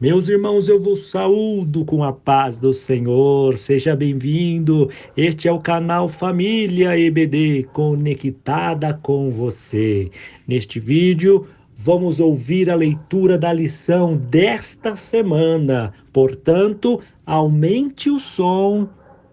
Meus irmãos, eu vos saúdo com a paz do Senhor. Seja bem-vindo. Este é o canal Família EBD, conectada com você. Neste vídeo, vamos ouvir a leitura da lição desta semana. Portanto, aumente o som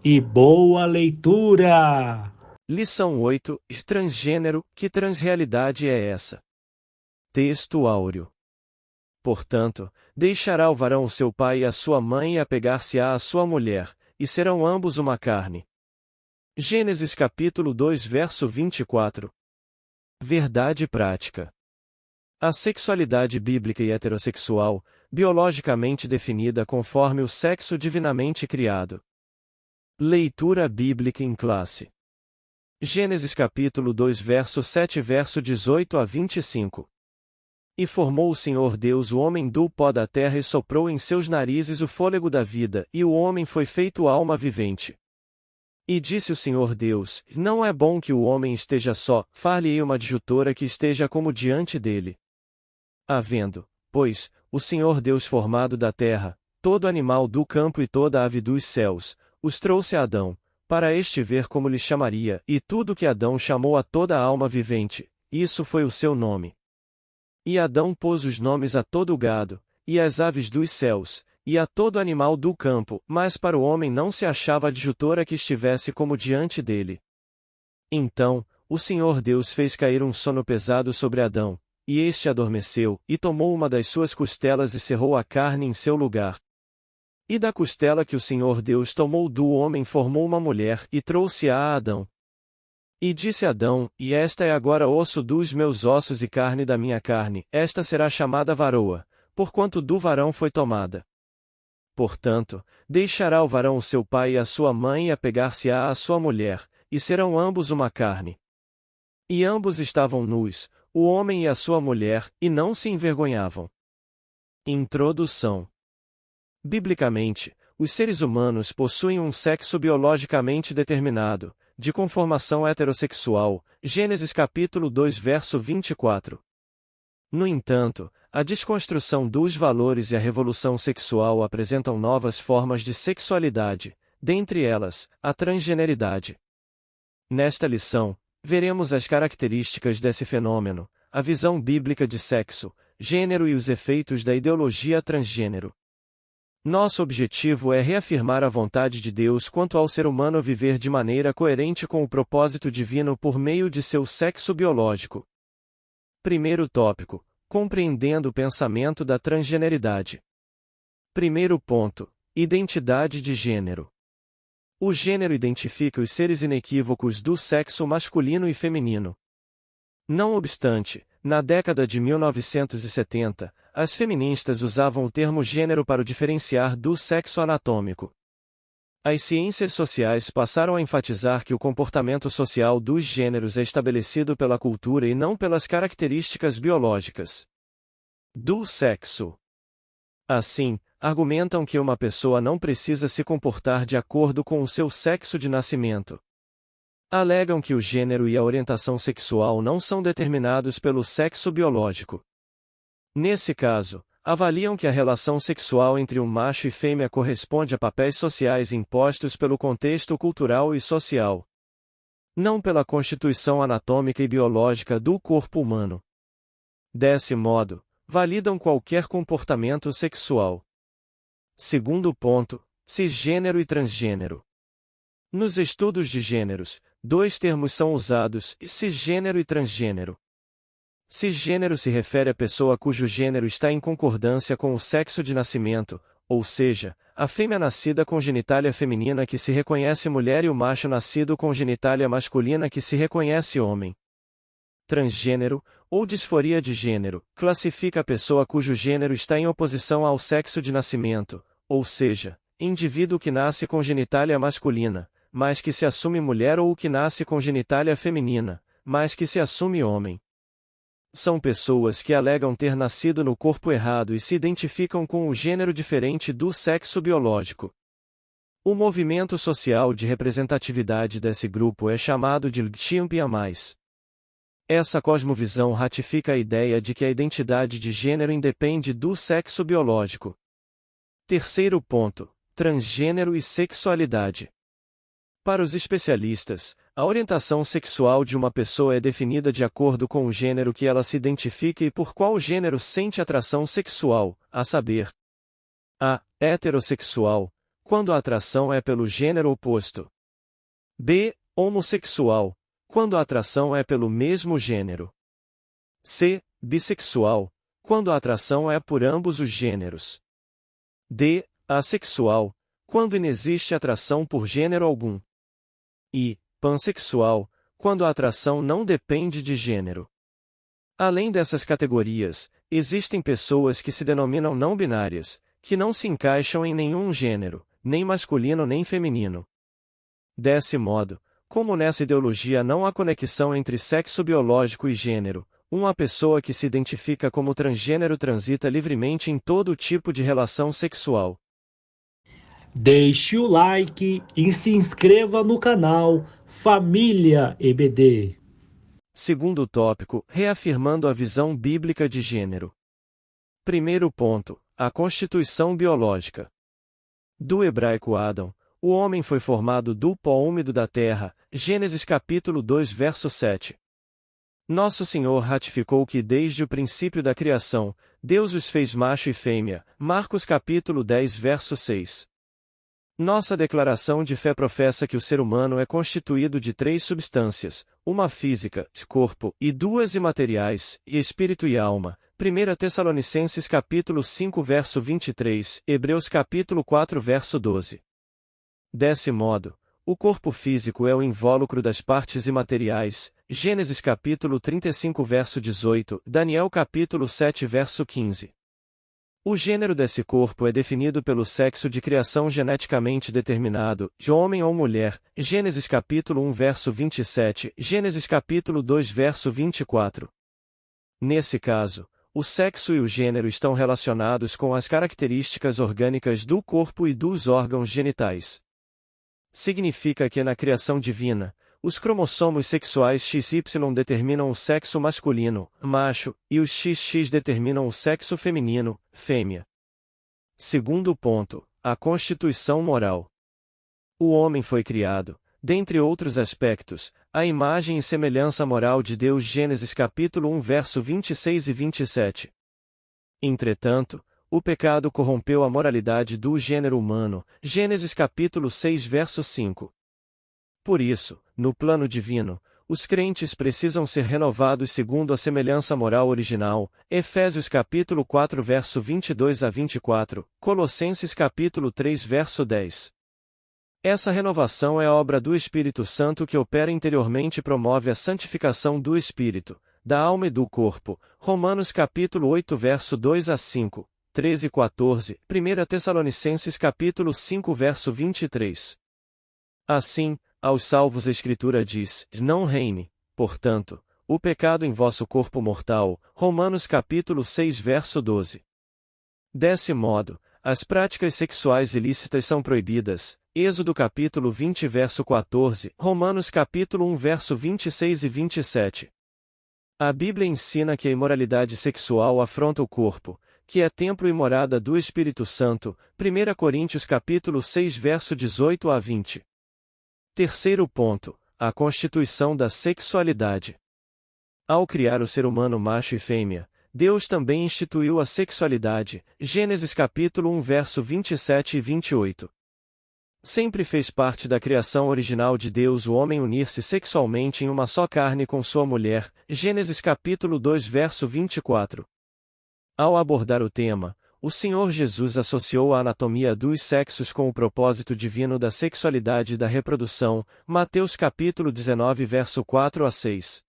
e boa leitura. Lição 8: Transgênero, que transrealidade é essa? Texto áureo. Portanto, deixará o varão seu pai e a sua mãe e apegar-se-á à sua mulher, e serão ambos uma carne. Gênesis capítulo 2 verso 24. Verdade prática. A sexualidade bíblica e heterossexual, biologicamente definida conforme o sexo divinamente criado. Leitura bíblica em classe. Gênesis capítulo 2 verso 7 verso 18 a 25. E formou o Senhor Deus o homem do pó da terra e soprou em seus narizes o fôlego da vida, e o homem foi feito alma vivente. E disse o Senhor Deus: Não é bom que o homem esteja só, far-lhe-ei uma adjutora que esteja como diante dele. Havendo, pois, o Senhor Deus formado da terra, todo animal do campo e toda ave dos céus, os trouxe a Adão, para este ver como lhe chamaria, e tudo que Adão chamou a toda a alma vivente, isso foi o seu nome. E Adão pôs os nomes a todo o gado, e às aves dos céus, e a todo animal do campo, mas para o homem não se achava adjutora que estivesse como diante dele. Então, o Senhor Deus fez cair um sono pesado sobre Adão, e este adormeceu, e tomou uma das suas costelas e cerrou a carne em seu lugar. E da costela que o Senhor Deus tomou do homem formou uma mulher, e trouxe-a a Adão. E disse Adão: E esta é agora osso dos meus ossos e carne da minha carne, esta será chamada varoa, porquanto do varão foi tomada. Portanto, deixará o varão o seu pai e a sua mãe e apegar-se-á à sua mulher, e serão ambos uma carne. E ambos estavam nus, o homem e a sua mulher, e não se envergonhavam. Introdução. Biblicamente, os seres humanos possuem um sexo biologicamente determinado, de conformação heterossexual, Gênesis capítulo 2 verso 24. No entanto, a desconstrução dos valores e a revolução sexual apresentam novas formas de sexualidade, dentre elas, a transgeneridade. Nesta lição, veremos as características desse fenômeno, a visão bíblica de sexo, gênero e os efeitos da ideologia transgênero. Nosso objetivo é reafirmar a vontade de Deus quanto ao ser humano viver de maneira coerente com o propósito divino por meio de seu sexo biológico. Primeiro tópico: compreendendo o pensamento da transgeneridade. Primeiro ponto: identidade de gênero. O gênero identifica os seres inequívocos do sexo masculino e feminino. Não obstante, na década de 1970, as feministas usavam o termo gênero para o diferenciar do sexo anatômico. As ciências sociais passaram a enfatizar que o comportamento social dos gêneros é estabelecido pela cultura e não pelas características biológicas do sexo. Assim, argumentam que uma pessoa não precisa se comportar de acordo com o seu sexo de nascimento. Alegam que o gênero e a orientação sexual não são determinados pelo sexo biológico. Nesse caso, avaliam que a relação sexual entre um macho e fêmea corresponde a papéis sociais impostos pelo contexto cultural e social, não pela constituição anatômica e biológica do corpo humano. Desse modo, validam qualquer comportamento sexual. Segundo ponto: cisgênero e transgênero. Nos estudos de gêneros, dois termos são usados: cisgênero e transgênero. Cisgênero se refere à pessoa cujo gênero está em concordância com o sexo de nascimento, ou seja, a fêmea nascida com genitália feminina que se reconhece mulher e o macho nascido com genitália masculina que se reconhece homem. Transgênero, ou disforia de gênero, classifica a pessoa cujo gênero está em oposição ao sexo de nascimento, ou seja, indivíduo que nasce com genitália masculina, mas que se assume mulher, ou que nasce com genitália feminina, mas que se assume homem. São pessoas que alegam ter nascido no corpo errado e se identificam com o gênero diferente do sexo biológico. O movimento social de representatividade desse grupo é chamado de LGBTQIA+. Essa cosmovisão ratifica a ideia de que a identidade de gênero independe do sexo biológico. Terceiro ponto: transgênero e sexualidade. Para os especialistas, a orientação sexual de uma pessoa é definida de acordo com o gênero que ela se identifica e por qual gênero sente atração sexual, a saber, a. Heterossexual, quando a atração é pelo gênero oposto. B. Homossexual, quando a atração é pelo mesmo gênero. C. Bissexual, quando a atração é por ambos os gêneros. D. Assexual, quando inexiste atração por gênero algum. E pansexual, quando a atração não depende de gênero. Além dessas categorias, existem pessoas que se denominam não binárias, que não se encaixam em nenhum gênero, nem masculino nem feminino. Desse modo, como nessa ideologia não há conexão entre sexo biológico e gênero, uma pessoa que se identifica como transgênero transita livremente em todo tipo de relação sexual. Deixe o like e se inscreva no canal Família EBD. Segundo tópico, reafirmando a visão bíblica de gênero. Primeiro ponto: a constituição biológica. Do hebraico Adão, o homem foi formado do pó úmido da terra, Gênesis capítulo 2 verso 7. Nosso Senhor ratificou que desde o princípio da criação, Deus os fez macho e fêmea, Marcos capítulo 10 verso 6. Nossa declaração de fé professa que o ser humano é constituído de 3 substâncias, uma física, corpo, e 2 imateriais, e espírito e alma. 1 Tessalonicenses capítulo 5 verso 23, Hebreus capítulo 4 verso 12. Desse modo, o corpo físico é o invólucro das partes imateriais, Gênesis capítulo 35 verso 18, Daniel capítulo 7 verso 15. O gênero desse corpo é definido pelo sexo de criação geneticamente determinado, de homem ou mulher, Gênesis capítulo 1 verso 27, Gênesis capítulo 2 verso 24. Nesse caso, o sexo e o gênero estão relacionados com as características orgânicas do corpo e dos órgãos genitais. Significa que na criação divina, os cromossomos sexuais XY determinam o sexo masculino, macho, e os XX determinam o sexo feminino, fêmea. Segundo ponto: a constituição moral. O homem foi criado, dentre outros aspectos, à imagem e semelhança moral de Deus. Gênesis capítulo 1 verso 26 e 27. Entretanto, o pecado corrompeu a moralidade do gênero humano. Gênesis capítulo 6 verso 5. Por isso, no plano divino, os crentes precisam ser renovados segundo a semelhança moral original, Efésios capítulo 4 verso 22 a 24, Colossenses capítulo 3 verso 10. Essa renovação é obra do Espírito Santo que opera interiormente e promove a santificação do espírito, da alma e do corpo, Romanos capítulo 8 verso 2 a 5, 13 e 14, 1 Tessalonicenses capítulo 5 verso 23. Assim, aos salvos a Escritura diz: não reine, portanto, o pecado em vosso corpo mortal, Romanos capítulo 6 verso 12. Desse modo, as práticas sexuais ilícitas são proibidas, Êxodo capítulo 20 verso 14, Romanos capítulo 1 verso 26 e 27. A Bíblia ensina que a imoralidade sexual afronta o corpo, que é templo e morada do Espírito Santo, 1 Coríntios capítulo 6 verso 18 a 20. Terceiro ponto: a constituição da sexualidade. Ao criar o ser humano macho e fêmea, Deus também instituiu a sexualidade, Gênesis capítulo 1 verso 27 e 28. Sempre fez parte da criação original de Deus o homem unir-se sexualmente em uma só carne com sua mulher, Gênesis capítulo 2 verso 24. Ao abordar o tema, o Senhor Jesus associou a anatomia dos sexos com o propósito divino da sexualidade e da reprodução, Mateus capítulo 19 verso 4 a 6.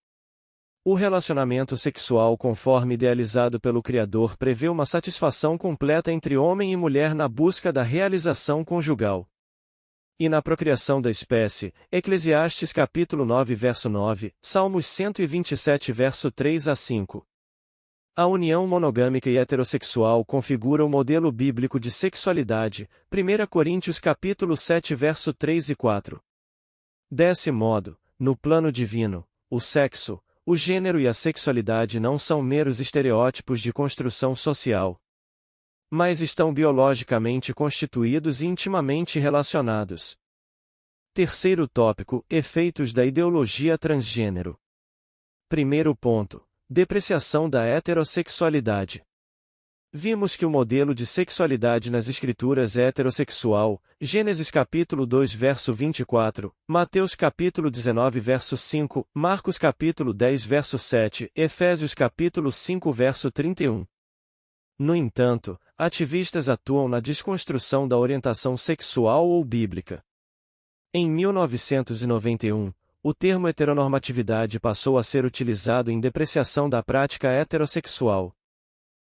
O relacionamento sexual conforme idealizado pelo Criador prevê uma satisfação completa entre homem e mulher na busca da realização conjugal e na procriação da espécie, Eclesiastes capítulo 9 verso 9, Salmos 127 verso 3 a 5. A união monogâmica e heterossexual configura o modelo bíblico de sexualidade, 1 Coríntios capítulo 7 verso 3 e 4. Desse modo, no plano divino, o sexo, o gênero e a sexualidade não são meros estereótipos de construção social. mas estão biologicamente constituídos e intimamente relacionados. Terceiro tópico: efeitos da ideologia transgênero. Primeiro ponto: depreciação da heterossexualidade. Vimos que o modelo de sexualidade nas escrituras é heterossexual, Gênesis capítulo 2 verso 24, Mateus capítulo 19 verso 5, Marcos capítulo 10 verso 7, Efésios capítulo 5 verso 31. No entanto, ativistas atuam na desconstrução da orientação sexual ou bíblica. Em 1991, o termo heteronormatividade passou a ser utilizado em depreciação da prática heterossexual.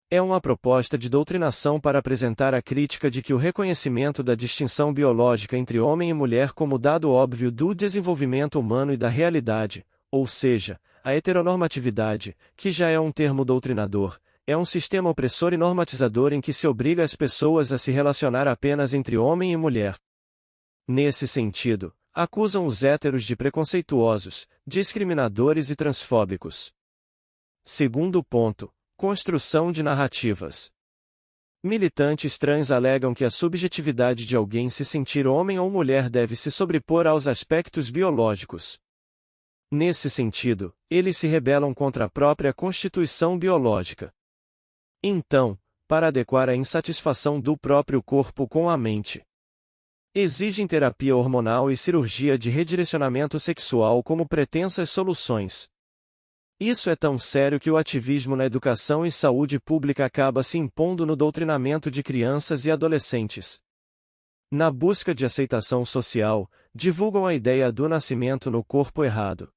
É uma proposta de doutrinação para apresentar a crítica de que o reconhecimento da distinção biológica entre homem e mulher como dado óbvio do desenvolvimento humano e da realidade, ou seja, a heteronormatividade, que já é um termo doutrinador, é um sistema opressor e normatizador em que se obriga as pessoas a se relacionar apenas entre homem e mulher. Nesse sentido, acusam os héteros de preconceituosos, discriminadores e transfóbicos. Segundo ponto: construção de narrativas. Militantes trans alegam que a subjetividade de alguém se sentir homem ou mulher deve se sobrepor aos aspectos biológicos. Nesse sentido, eles se rebelam contra a própria constituição biológica. Então, para adequar a insatisfação do próprio corpo com a mente, exigem terapia hormonal e cirurgia de redirecionamento sexual como pretensas soluções. Isso é tão sério que o ativismo na educação e saúde pública acaba se impondo no doutrinamento de crianças e adolescentes. Na busca de aceitação social, divulgam a ideia do nascimento no corpo errado.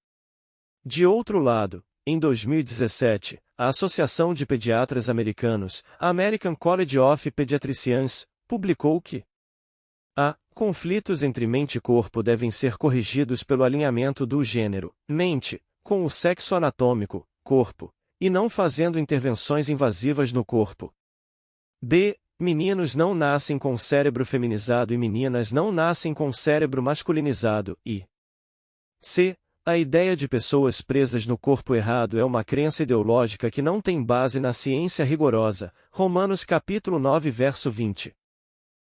De outro lado, em 2017, a Associação de Pediatras Americanos, American College of Pediatricians, publicou que conflitos entre mente e corpo devem ser corrigidos pelo alinhamento do gênero, mente, com o sexo anatômico, corpo, e não fazendo intervenções invasivas no corpo. Meninos não nascem com cérebro feminizado e meninas não nascem com cérebro masculinizado, e a ideia de pessoas presas no corpo errado é uma crença ideológica que não tem base na ciência rigorosa. Romanos capítulo 9 verso 20.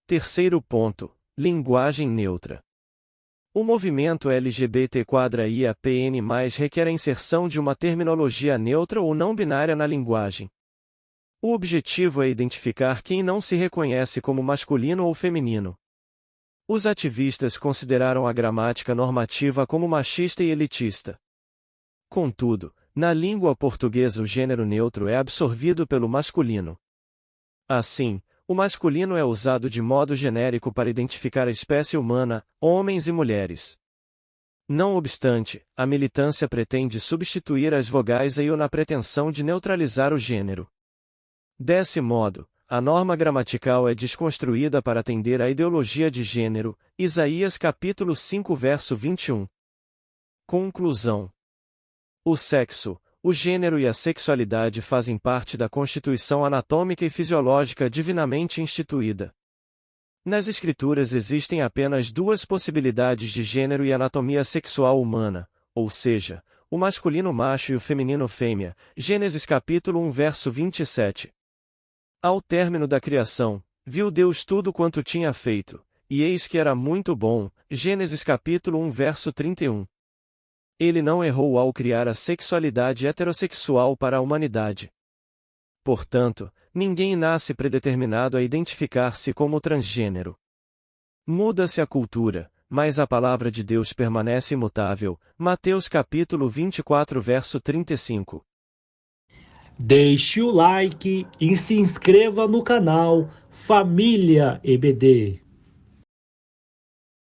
Terceiro ponto: linguagem neutra. O movimento LGBT+IAPN+, requer a inserção de uma terminologia neutra ou não binária na linguagem. O objetivo é identificar quem não se reconhece como masculino ou feminino. Os ativistas consideraram a gramática normativa como machista e elitista. Contudo, na língua portuguesa o gênero neutro é absorvido pelo masculino. Assim, o masculino é usado de modo genérico para identificar a espécie humana, homens e mulheres. Não obstante, a militância pretende substituir as vogais e o na pretensão de neutralizar o gênero. Desse modo, a norma gramatical é desconstruída para atender à ideologia de gênero. Isaías capítulo 5 verso 21. Conclusão. O sexo, o gênero e a sexualidade fazem parte da constituição anatômica e fisiológica divinamente instituída. Nas Escrituras existem apenas duas possibilidades de gênero e anatomia sexual humana, ou seja, o masculino macho e o feminino fêmea. Gênesis capítulo 1 verso 27. Ao término da criação, viu Deus tudo quanto tinha feito, e eis que era muito bom. Gênesis capítulo 1 verso 31. Ele não errou ao criar a sexualidade heterossexual para a humanidade. Portanto, ninguém nasce predeterminado a identificar-se como transgênero. Muda-se a cultura, mas a palavra de Deus permanece imutável. Mateus capítulo 24 verso 35. Deixe o like e se inscreva no canal Família EBD.